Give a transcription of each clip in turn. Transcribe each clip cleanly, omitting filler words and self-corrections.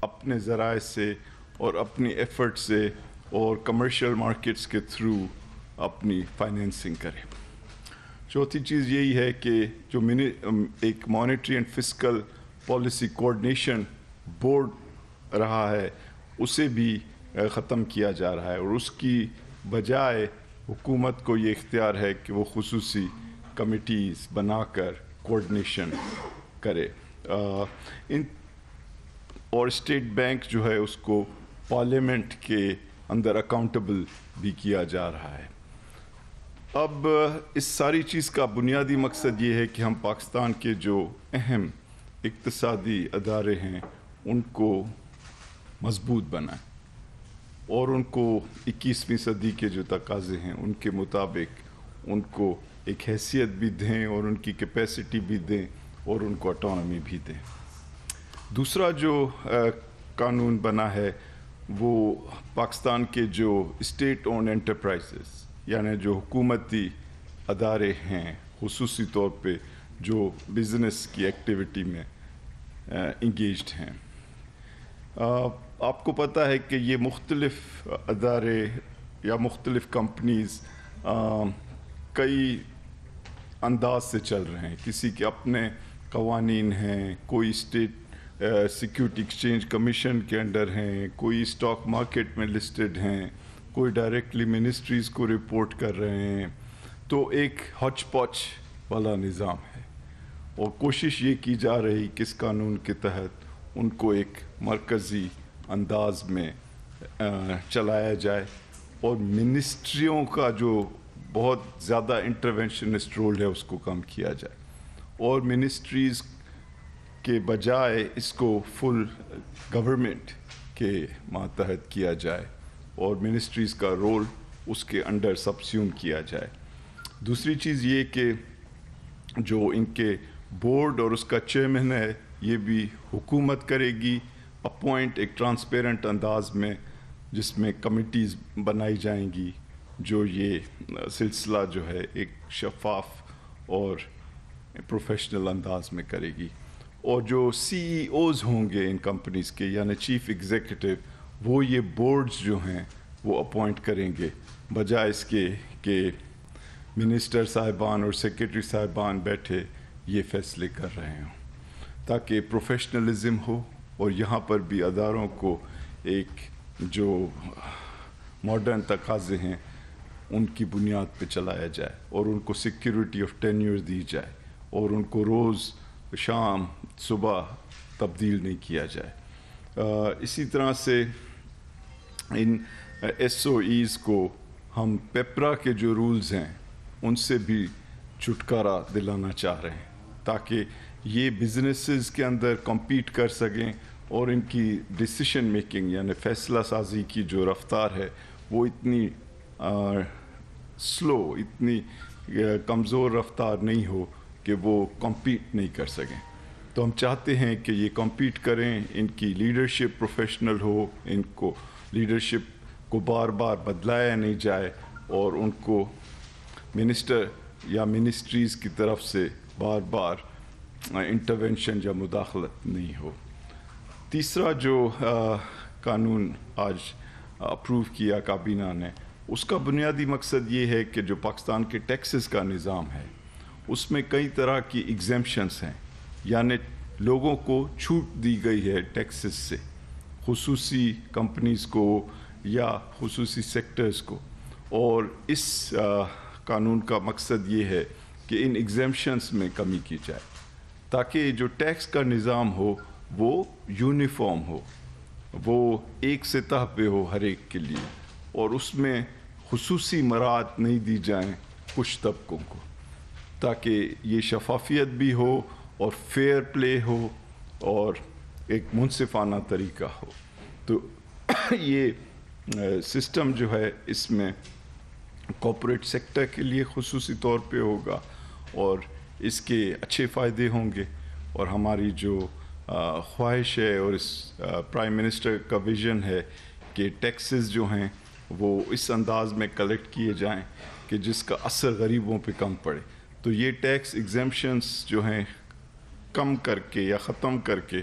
اپنے ذرائع سے اور اپنی ایفرٹ سے اور کمرشل مارکیٹس کے تھرو اپنی فائنینسنگ کرے. چوتھی چیز یہی ہے کہ جو ایک monetary and fiscal policy coordination board رہا ہے اسے بھی ختم کیا جا رہا ہے، اور اس کی بجائے حکومت کو یہ اختیار ہے کہ وہ خصوصی کمیٹیز بنا کر کوآرڈینیشن کرے. اور اسٹیٹ بینک جو ہے اس کو پارلیمنٹ کے اندر اکاؤنٹیبل بھی کیا جا رہا ہے. اب اس ساری چیز کا بنیادی مقصد یہ ہے کہ ہم پاکستان کے جو اہم اقتصادی ادارے ہیں ان کو مضبوط بنائیں اور ان کو 21ویں صدی کے جو تقاضے ہیں ان کے مطابق ان کو ایک حیثیت بھی دیں اور ان کی کیپیسٹی بھی دیں اور ان کو اٹانومی بھی دیں. دوسرا جو قانون بنا ہے وہ پاکستان کے جو اسٹیٹ اون انٹرپرائزز یعنی جو حکومتی ادارے ہیں خصوصی طور پہ جو بزنس کی ایکٹیویٹی میں انگیجڈ ہیں. آپ کو پتہ ہے کہ یہ مختلف ادارے یا مختلف کمپنیز کئی انداز سے چل رہے ہیں. کسی کے اپنے قوانین ہیں، کوئی اسٹیٹ سیکیورٹی ایکسچینج کمیشن کے انڈر ہیں، کوئی اسٹاک مارکیٹ میں لسٹڈ ہیں، کوئی ڈائریکٹلی منسٹریز کو رپورٹ کر رہے ہیں. تو ایک ہچ پچ والا نظام ہے اور کوشش یہ کی جا رہی کہ اس قانون کے تحت ان کو ایک مرکزی انداز میں چلایا جائے اور منسٹریوں کا جو بہت زیادہ انٹرونشنسٹ رول ہے اس کو کم کیا جائے اور منسٹریز کے بجائے اس کو فل گورنمنٹ کے ماتحت کیا جائے اور منسٹریز کا رول اس کے انڈر سبسیوم کیا جائے. دوسری چیز یہ کہ جو ان کے بورڈ اور اس کا چیئرمین ہے یہ بھی حکومت کرے گی اپوائنٹ ایک ٹرانسپیرنٹ انداز میں، جس میں کمیٹیز بنائی جائیں گی جو یہ سلسلہ جو ہے ایک شفاف اور پروفیشنل انداز میں کرے گی. اور جو سی ای اوز ہوں گے ان کمپنیز کے یعنی چیف ایگزیکٹو وہ یہ بورڈز جو ہیں وہ اپوائنٹ کریں گے بجائے اس کے کہ منسٹر صاحبان اور سیکرٹری صاحبان بیٹھے یہ فیصلے کر رہے ہوں، تاکہ پروفیشنلزم ہو اور یہاں پر بھی اداروں کو ایک جو ماڈرن تقاضے ہیں ان کی بنیاد پہ چلایا جائے اور ان کو سیکیورٹی آف ٹینیور دی جائے اور ان کو روز شام صبح تبدیل نہیں کیا جائے. اسی طرح سے ان ایس او ایز کو ہم پیپرا کے جو رولز ہیں ان سے بھی چھٹکارا دلانا چاہ رہے ہیں تاکہ یہ بزنسز کے اندر کمپیٹ کر سکیں اور ان کی ڈیسیشن میکنگ یعنی فیصلہ سازی کی جو رفتار ہے وہ اتنی سلو، اتنی کمزور رفتار نہیں ہو کہ وہ کمپیٹ نہیں کر سکیں. تو ہم چاہتے ہیں کہ یہ کمپیٹ کریں، ان کی لیڈرشپ پروفیشنل ہو، ان کو لیڈرشپ کو بار بار بدلایا نہیں جائے اور ان کو منسٹر یا منسٹریز کی طرف سے بار بار انٹرونشن یا مداخلت نہیں ہو. تیسرا جو قانون آج اپروو کیا کابینہ نے اس کا بنیادی مقصد یہ ہے کہ جو پاکستان کے ٹیکسز کا نظام ہے اس میں کئی طرح کی ایگزیمپشنس ہیں، یعنی لوگوں کو چھوٹ دی گئی ہے ٹیکسز سے، خصوصی کمپنیز کو یا خصوصی سیکٹرز کو. اور اس قانون کا مقصد یہ ہے کہ ان ایگزیمپشنس میں کمی کی جائے تاکہ جو ٹیکس کا نظام ہو وہ یونیفارم ہو، وہ ایک سطح پہ ہو ہر ایک کے لیے، اور اس میں خصوصی مراعات نہیں دی جائیں کچھ طبقوں کو، تاکہ یہ شفافیت بھی ہو اور فیئر پلے ہو اور ایک منصفانہ طریقہ ہو. تو یہ سسٹم جو ہے اس میں کارپوریٹ سیکٹر کے لیے خصوصی طور پہ ہوگا اور اس کے اچھے فائدے ہوں گے. اور ہماری جو خواہش ہے اور اس پرائم منسٹر کا ویژن ہے کہ ٹیکسز جو ہیں وہ اس انداز میں کلیکٹ کیے جائیں کہ جس کا اثر غریبوں پہ کم پڑے. تو یہ ٹیکس ایگزیمپشنز جو ہیں کم کر کے یا ختم کر کے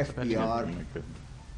FPR,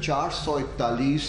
441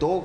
2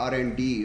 R&D,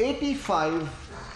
85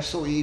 SOE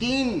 3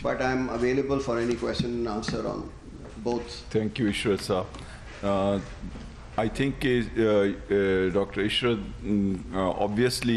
but I'm available for any question and answer on both. Thank you, Ishrat Saab. I think Dr. Ishrat obviously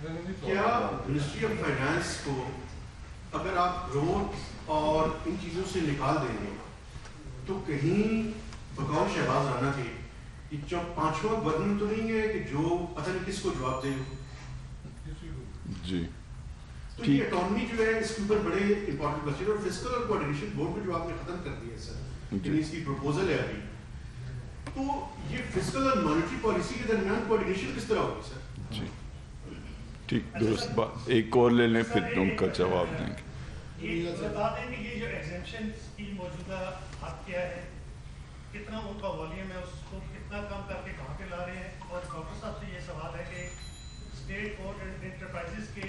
کیا منسٹری آف فائنانس کو اگر آپ گروتھ اور ان چیزوں سے نکال دیں گے تو کہیں بقول شہباز رانا کے یہ جو پانچواں گورنمنٹ تو نہیں ہے کہ جو پتہ نہیں کس کو جواب دے جی تو یہ اکانومی جو ہے اس کے اوپر بڑے امپورٹنٹ کوسچن اور فسکل اور کوآرڈینیشن بورڈ کو جو آپ نے ختم کر دیا ہے سر یعنی اس کی پروپوزل ہے ابھی تو یہ فسکل اور مانیٹری پالیسی کے درمیان کوآرڈینیشن کس طرح ہوگی سر؟ جی ٹھیک درست بات. ایک اور لے لیں پھر ان کا جواب دیں گے. یہ بتا دیں کہ یہ جو ایگزیمپشن کی موجودہ حد کیا ہے, کتنا ان کا والیوم ہے, اس کو کتنا کم کر کے کہاں پہ لا رہے ہیں. اور ڈاکٹر صاحب سے یہ سوال ہے کہ اسٹیٹ بورڈ انٹرپرائزز کے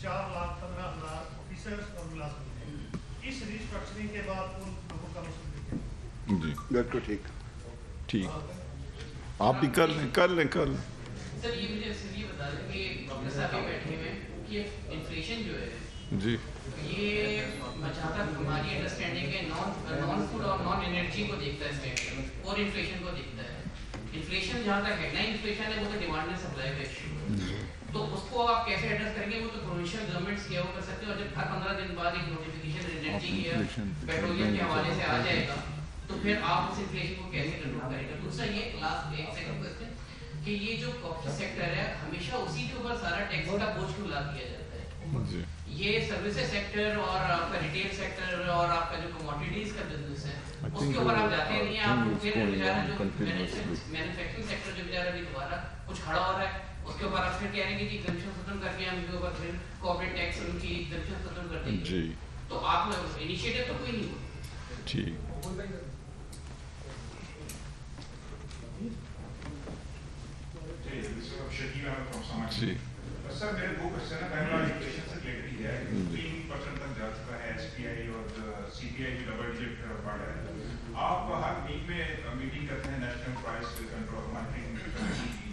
4,15,000 آفیسرز اور ملازمین ہیں, اس ریسٹرکچرنگ کے بعد ان لوگوں کا مسئلہ کیا ہے؟ جی بالکل ٹھیک ٹھیک آپ بھی کر لیں. سر یہ مجھے صرف یہ بتا دیں کہ ڈاکٹر صاحب یہ بیٹھے ہوئے ہیں کہ انفلیشن جو ہے جی یہ جہاں تک ہماری انڈرسٹینڈنگ ہے نان فوڈ اور نان انرجی کو دیکھتا ہے اسپیکٹرم اور انفلیشن کو دیکھتا ہے. انفلیشن جہاں تک ہے نا انفلیشن ہے وہ تو ڈیمانڈ اینڈ سپلائی کا ایشو, تو اس کو آپ کیسے ایڈریس کریں گے, وہ تو پروونشل گورنمنٹس کیا وہ کر سکتے ہیں. اور جب ہر 15 دن بعد ایک نوٹیفیکیشن انرجی یا پیٹرولیم کے حوالے سے آ جائے گا تو پھر آپ اس انفلیشن کو کیسے کنٹرول کریں گے. دوسرا یہ لاسٹ ایک سیکنڈ کوسچن کہ یہ جو کاپی سیکٹر ہے ہمیشہ اسی کے اوپر سارا ٹیکس کا بوجھ کیوں لا دیا جاتا ہے. یہ سروسز سیکٹر اور آپ کا ریٹیل سیکٹر اور آپ کا جو کموڈیٹیز کا بزنس ہے اس کے اوپر آپ جاتے نہیں ہیں. آپ پھر بیچارہ جو مینوفیکچرنگ سیکٹر جو بیچارہ بھی دوبارہ کچھ کھڑا ہو رہا ہے اس کے اوپر آپ پھر کہہ رہے ہیں کہ ایگزمپشن ختم کر کے ہم کے اوپر پھر کارپوریٹ ٹیکس ان کی ایگزمپشن ختم کر دیں گے. تو آپ انیشیٹو تو کوئی نہیں ہوا. ٹھیک جی سر میرے دو کوشچن ہیں. پہلا انفلیشن سے ریلیٹڈ ہے, 3% تک جا چکا ہے ایس پی آئی اور سی پی آئی کی ڈبل ڈجٹ بڑھ ہے. آپ ہر ویک میں میٹنگ کرتے ہیں national price control monitoring committee کی,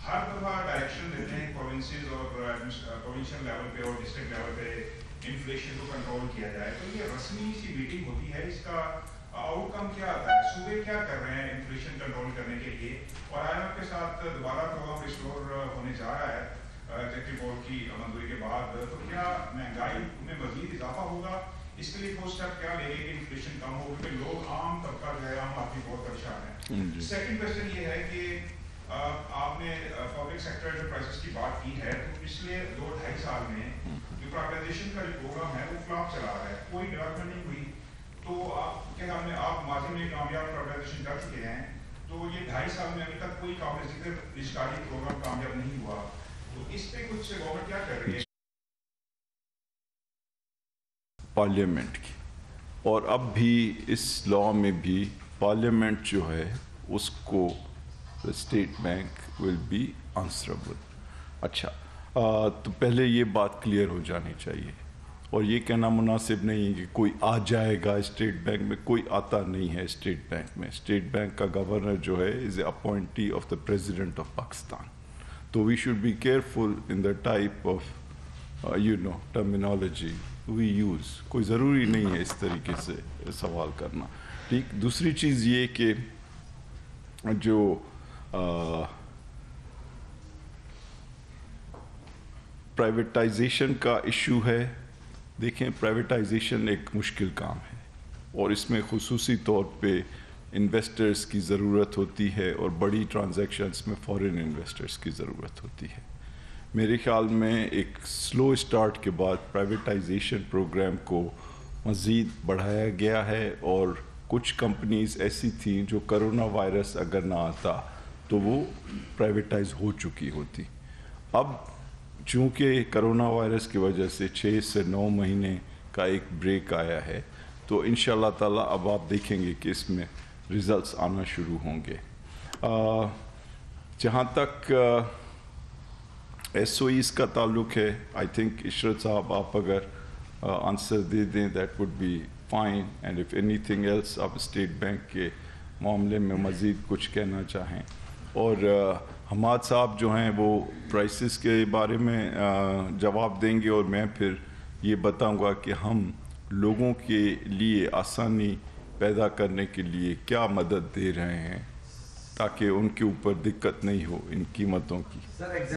ہر دفعہ ڈائریکشن دیتے ہیں پروونسز اور پروونشل لیول پہ اور ڈسٹرکٹ لیول پہ انفلیشن کو کنٹرول کیا جائے. تو یہ رسمی سی میٹنگ ہوتی ہے, اس کا آؤٹ کم کیا آتا ہے, صوبے کیا کر رہے ہیں انفلیشن کنٹرول کرنے کے لیے. اور آئی ایم ایف کے ساتھ دوبارہ پروگرام ریسٹور ہونے جا رہا ہے ایگزیکٹو بورڈ کی منظوری کے بعد, تو کیا مہنگائی میں مزید اضافہ ہوگا؟ اس کے لیے ٹھوس اسٹیپ کیا لیں گے کہ انفلیشن کم ہو, کیونکہ لوگ عام طبقہ جو ہے عام آدمی بہت پریشان ہے. سیکنڈ کوشچن یہ ہے کہ آپ نے پبلک سیکٹر جو پرائسز کی بات کی ہے, تو پچھلے 2-2.5 سال میں جو پرائیویٹائزیشن کا جو پروگرام ہے وہ فلاپ چلا رہا ہے, کوئی ڈیولپمنٹ نہیں ہوئی. تو آپ کے خیال میں آپ ماضی میں کامیاب پرائیویٹائزیشن کر چکے ہیں, تو یہ 2.5 سال میں ابھی تک کوئی قابل ذکر رشکاری پروگرام کامیاب نہیں ہوا, تو اس پہ کچھ گورنمنٹ کیا کر رہی ہے؟ پارلیمنٹ کی, اور اب بھی اس لا میں بھی پارلیمنٹ جو ہے اس کو state bank will be answerable. اچھا تو پہلے یہ بات کلیئر ہو جانی چاہیے, اور یہ کہنا مناسب نہیں ہے کہ کوئی آ جائے گا اسٹیٹ بینک میں. کوئی آتا نہیں ہے اسٹیٹ بینک میں. اسٹیٹ بینک کا گورنر جو ہے is a appointee of the president of Pakistan. تو we should be careful in the type of terminology we use. کوئی ضروری نہیں ہے اس طریقے سے سوال کرنا. ٹھیک. دوسری چیز یہ کہ جو پرائیویٹائزیشن کا ایشو ہے, دیکھیں پرائیویٹائزیشن ایک مشکل کام ہے, اور اس میں خصوصی طور پہ انویسٹرز کی ضرورت ہوتی ہے, اور بڑی ٹرانزیکشنز میں فورن انویسٹرز کی ضرورت ہوتی ہے. میرے خیال میں ایک سلو اسٹارٹ کے بعد پرائیویٹائزیشن پروگرام کو مزید بڑھایا گیا ہے, اور کچھ کمپنیز ایسی تھیں جو کرونا وائرس اگر نہ آتا تو وہ پرائیویٹائز ہو چکی ہوتی. اب چونکہ کرونا وائرس کی وجہ سے 6 سے 9 مہینے کا ایک بریک آیا ہے, تو انشاءاللہ تعالیٰ اب آپ دیکھیں گے کہ اس میں ریزلٹس آنا شروع ہوں گے. جہاں تک ایس او ایز کا تعلق ہے, آئی تھنک عشرت صاحب آپ اگر آنسر دے دیں that would be fine. And if any thing else آپ اسٹیٹ بینک کے معاملے میں مزید کچھ کہنا چاہیں. اور حماد صاحب جو ہیں وہ پرائسز کے بارے میں جواب دیں گے, اور میں پھر یہ بتاؤں گا کہ ہم لوگوں کے لیے آسانی پیدا کرنے کے لیے کیا مدد دے رہے ہیں تاکہ ان کے اوپر دقت نہیں ہو ان قیمتوں کی.